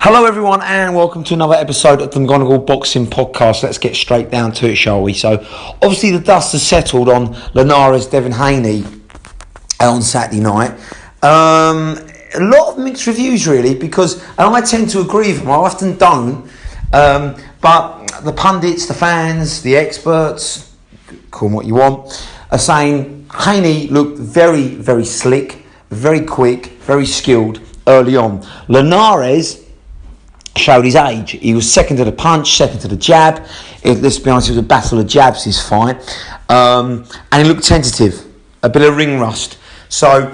Hello everyone and welcome to another episode of the McGonagall Boxing Podcast. Let's get straight down to it, shall we? So obviously the dust has settled on Linares Devin Haney on Saturday night. A lot of mixed reviews really, because, and I tend to agree with them, I often don't, but the pundits, the fans, the experts, call them what you want, are saying Haney looked very, very slick, very quick, very skilled early on. Linares showed his age. He was second to the punch, second to the jab. Let's be honest, it was a battle of jabs, this fight. And he looked tentative, a bit of ring rust. So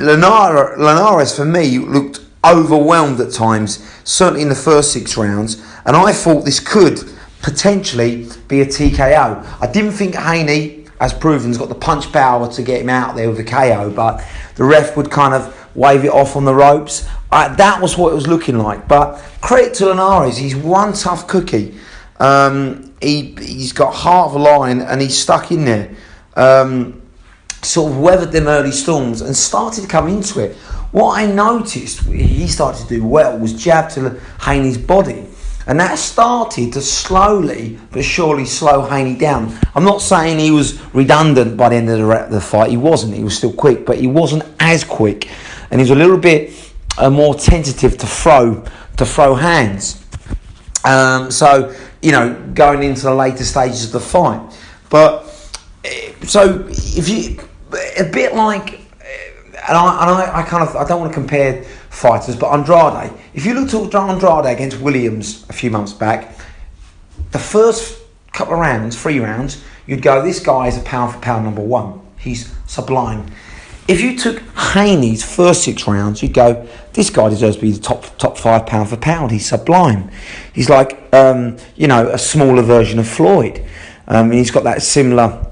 Linares, for me, looked overwhelmed at times, certainly in the first 6 rounds. And I thought this could potentially be a TKO. I didn't think Haney, as proven, has got the punch power to get him out there with a KO, but the ref would kind of wave it off on the ropes. That was what it was looking like. But credit to Linares, he's one tough cookie. He's got heart of a lion and he's stuck in there. Sort of weathered them early storms and started to come into it. What I noticed he started to do well was jab to Haney's body. And that started to slowly but surely slow Haney down. I'm not saying he was redundant by the end of the fight. He wasn't. He was still quick, but he wasn't as quick. And he was a little bit more tentative to throw hands. So, you know, going into the later stages of the fight. But, so, if you, a bit like, and I don't want to compare fighters, but Andrade. If you looked at Andrade against Williams a few months back, the first couple of rounds, 3 rounds, you'd go, this guy is a pound for pound number 1. He's sublime. If you took Haney's first 6 rounds, you'd go, this guy deserves to be the top 5 pound for pound. He's sublime. He's like, a smaller version of Floyd. And he's got that similar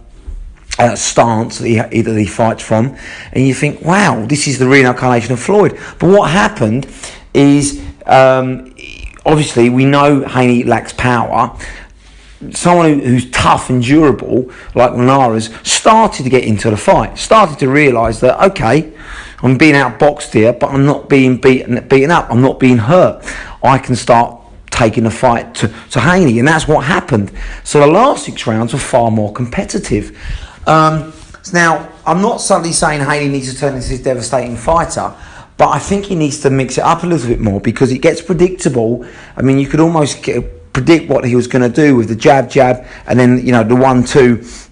stance that he fights from. And you think, wow, this is the reincarnation of Floyd. But what happened is, obviously, we know Haney lacks power. Someone who's tough and durable, like Linares, started to get into the fight, started to realise that, okay, I'm being outboxed here, but I'm not being beaten up, I'm not being hurt. I can start taking the fight to Haney, and that's what happened. So the last 6 rounds were far more competitive. Now, I'm not suddenly saying Haney needs to turn into this devastating fighter, but I think he needs to mix it up a little bit more, because it gets predictable. I mean, you could almost predict what he was going to do with the jab, and then, the 1-2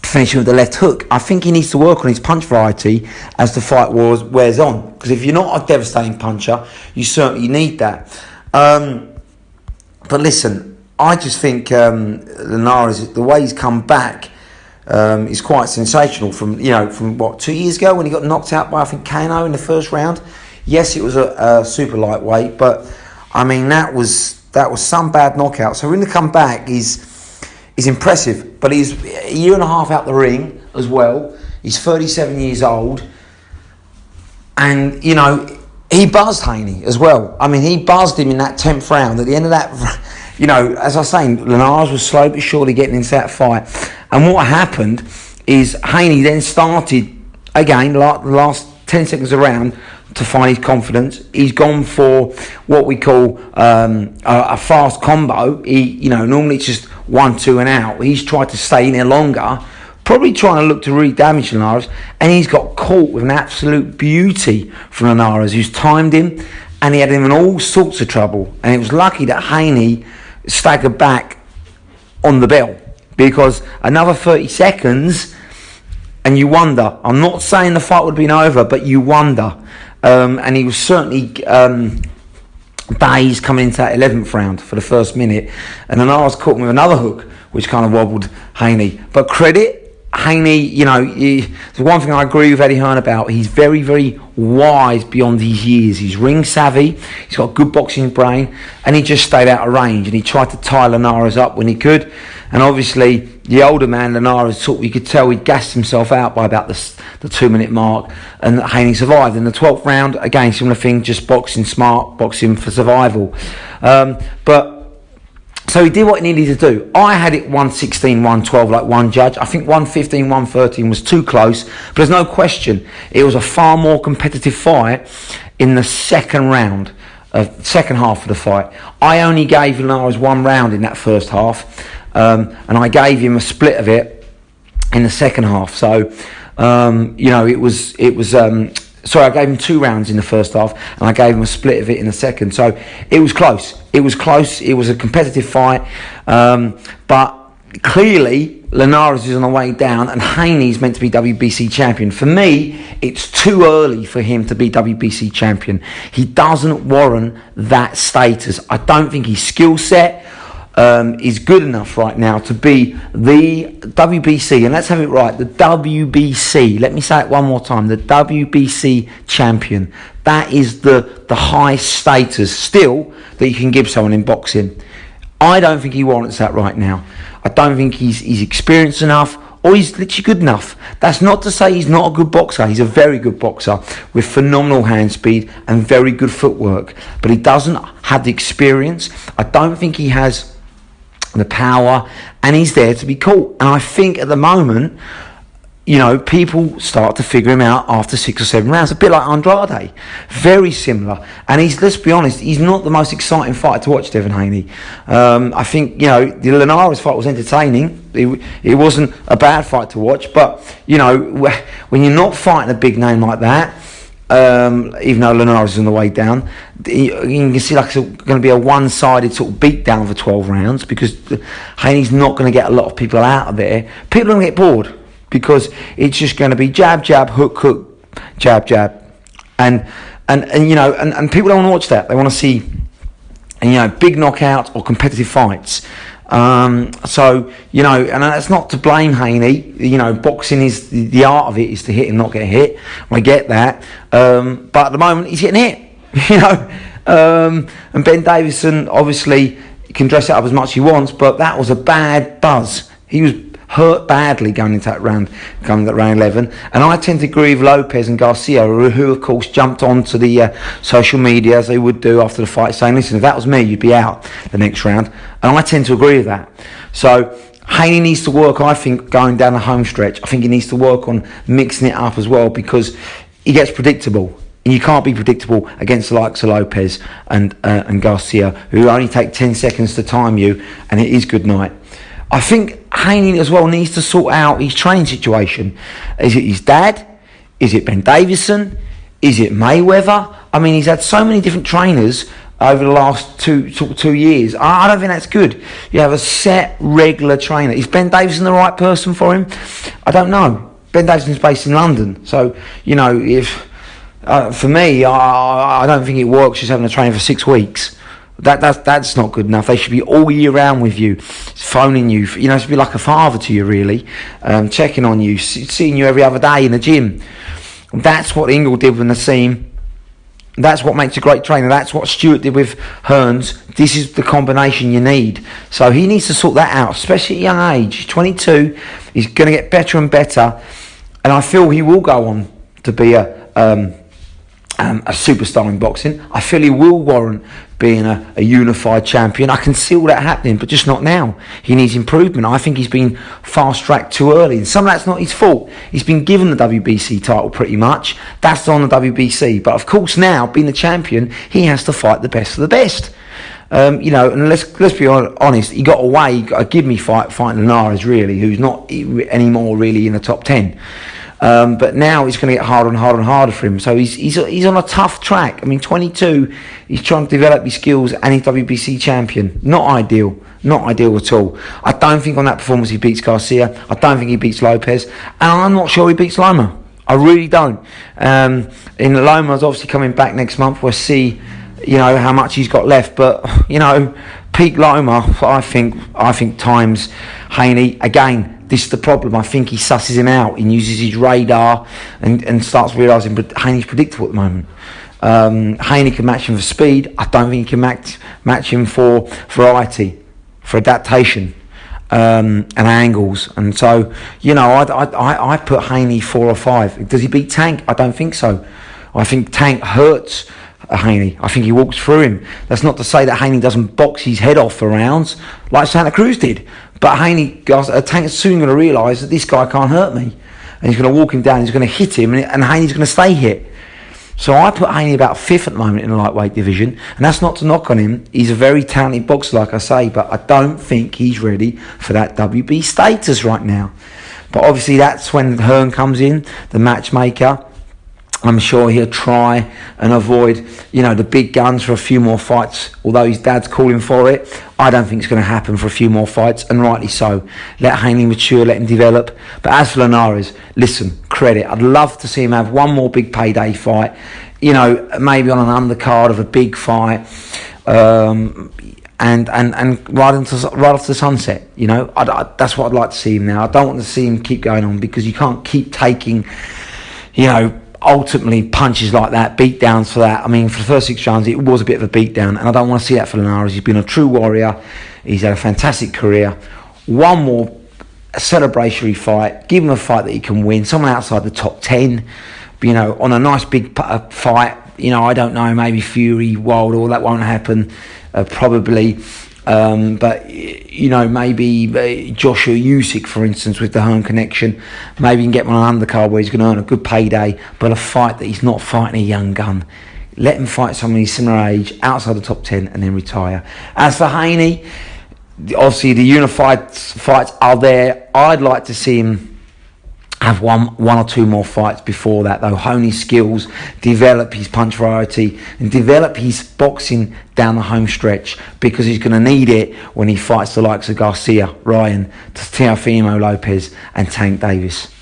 finishing with the left hook. I think he needs to work on his punch variety as the fight wears on, because if you're not a devastating puncher, you certainly need that. But listen, I just think Linares, the way he's come back, is quite sensational. From what, 2 years ago when he got knocked out by, I think, Kano in the first round. Yes, it was a super lightweight, but I mean that was some bad knockout. So when he come back, he's impressive. But he's a year and a half out the ring as well. He's 37 years old, and he buzzed Haney as well. I mean, he buzzed him in that 10th round. At the end of that, as I was saying, Linares was slow but surely getting into that fight. And what happened is Haney then started again, the last 10 seconds around, to find his confidence. He's gone for what we call a fast combo. Normally it's just 1-2 and out. He's tried to stay in there longer, probably trying to look to really damage Linares, and he's got caught with an absolute beauty from Linares, who's timed him, and he had him in all sorts of trouble. And it was lucky that Haney staggered back on the bell, because another 30 seconds and you wonder. I'm not saying the fight would have been over, but you wonder. And he was certainly dazed coming into that 11th round for the first minute. And then I was caught with another hook, which kind of wobbled Haney. But credit Haney, the one thing I agree with Eddie Hearn about, he's very, very wise beyond his years. He's ring savvy, he's got a good boxing brain, and he just stayed out of range, and he tried to tie Linares up when he could. And obviously, the older man, Linares, you could tell he gassed himself out by about the 2-minute mark, and Haney survived. In the 12th round, again, similar thing, just boxing smart, boxing for survival. So he did what he needed to do. I had it 116, 112 like one judge. I think 115, 113 was too close. But there's no question, it was a far more competitive fight in the second round. second half of the fight. I only gave Linares 1 round in that first half, and I gave him a split of it in the second half. So, it was. Sorry, I gave him 2 rounds in the first half, and I gave him a split of it in the second. So it was close. It was a competitive fight, but clearly Linares is on the way down, and Haney's meant to be WBC champion. For me, it's too early for him to be WBC champion. He doesn't warrant that status. I don't think his skill set is good enough right now to be the WBC, and let's have it right, the WBC, let me say it one more time, the WBC champion. That is the high status still that you can give someone in boxing. I don't think he warrants that right now. I don't think he's experienced enough, or he's literally good enough. That's not to say he's not a good boxer. He's a very good boxer with phenomenal hand speed and very good footwork, but he doesn't have the experience. I don't think he has the power, and he's there to be caught. And I think at the moment, people start to figure him out after 6 or 7 rounds, a bit like Andrade, very similar. And let's be honest, he's not the most exciting fighter to watch, Devin Haney. I think the Linares fight was entertaining. It wasn't a bad fight to watch, but when you're not fighting a big name like that, even though Linares is on the way down, you can see like it's going to be a one-sided sort of beatdown for 12 rounds, because Haney's not going to get a lot of people out of there. People are going to get bored, because it's just going to be jab, jab, hook, hook, jab, jab, and people don't want to watch that. They want to see big knockouts or competitive fights. And that's not to blame Haney. Boxing is the art of it is to hit and not get hit. I get that, but at the moment he's getting hit. And Ben Davison obviously can dress it up as much as he wants, but that was a bad buzz. He was hurt badly going into that round 11, and I tend to agree with Lopez and Garcia, who of course jumped onto the social media, as they would do after the fight, saying, listen, if that was me, you'd be out the next round. And I tend to agree with that. So Haney needs to work, I think, going down the home stretch. I think he needs to work on mixing it up as well, because he gets predictable. And you can't be predictable against the likes of Lopez and Garcia, who only take 10 seconds to time you, and it is good night. I think Haney as well needs to sort out his training situation. Is it his dad? Is it Ben Davison? Is it Mayweather? I mean, he's had so many different trainers over the last two years. I don't think that's good. You have a set, regular trainer. Is Ben Davison the right person for him? I don't know. Ben Davison's based in London. So, if for me, I don't think it works just having a trainer for 6 weeks. That's not good enough. They should be all year round with you, phoning you. It should be like a father to you, really, checking on you, seeing you every other day in the gym. That's what Ingle did with Nassim. That's what makes a great trainer. That's what Stewart did with Hearns. This is the combination you need. So he needs to sort that out, especially at a young age. 22, he's going to get better and better, and I feel he will go on to be a superstar in boxing. I feel he will warrant being a unified champion. I can see all that happening, but just not now. He needs improvement. I think he's been fast-tracked too early, and some of that's not his fault. He's been given the WBC title pretty much. That's on the WBC. But of course now, being the champion, he has to fight the best of the best. And let's be honest, he got away, he got a give me fighting Linares, really, who's not anymore really in the top 10. But now it's going to get harder and harder and harder for him. So he's on a tough track. I mean, 22, he's trying to develop his skills, and he's WBC champion. Not ideal at all. I don't think on that performance he beats Garcia. I don't think he beats Lopez, and I'm not sure he beats Loma. I really don't. Loma's obviously coming back next month. We'll see, how much he's got left. But peak Loma, I think times Haney again. This is the problem. I think he susses him out and uses his radar and starts realising Haney's predictable at the moment. Haney can match him for speed. I don't think he can match him for variety, for adaptation, and angles. And so, I put Haney 4 or 5. Does he beat Tank? I don't think so. I think Tank hurts Haney. I think he walks through him. That's not to say that Haney doesn't box his head off for rounds like Santa Cruz did. But Tank's soon going to realise that this guy can't hurt me. And he's going to walk him down, he's going to hit him, and Haney's going to stay hit. So I put Haney about 5th at the moment in the lightweight division, and that's not to knock on him. He's a very talented boxer, like I say, but I don't think he's ready for that WB status right now. But obviously that's when Hearn comes in, the matchmaker. I'm sure he'll try and avoid, the big guns for a few more fights. Although his dad's calling for it, I don't think it's going to happen for a few more fights, and rightly so. Let Haney mature, let him develop. But as for Linares, listen, credit. I'd love to see him have one more big payday fight. Maybe on an undercard of a big fight, and right off the sunset. That's what I'd like to see him now. I don't want to see him keep going on, because you can't keep taking, ultimately punches like that, beatdowns for that. I mean, for the first 6 rounds, it was a bit of a beatdown, and I don't want to see that for Linares. He's been a true warrior. He's had a fantastic career. One more celebratory fight. Give him a fight that he can win. Someone outside the top 10, on a nice big fight. I don't know, maybe Fury, Wilder, that won't happen, probably. But maybe Joshua Usyk, for instance, with the Hearn connection, maybe he can get him on an undercard where he's going to earn a good payday, but a fight that he's not fighting a young gun. Let him fight someone similar age, outside the top 10, and then retire. As for Haney, obviously the unified fights are there. I'd like to see him have one or two more fights before that, though. Hone his skills, develop his punch variety, and develop his boxing down the home stretch, because he's going to need it when he fights the likes of Garcia, Ryan, Teofimo Lopez, and Tank Davis.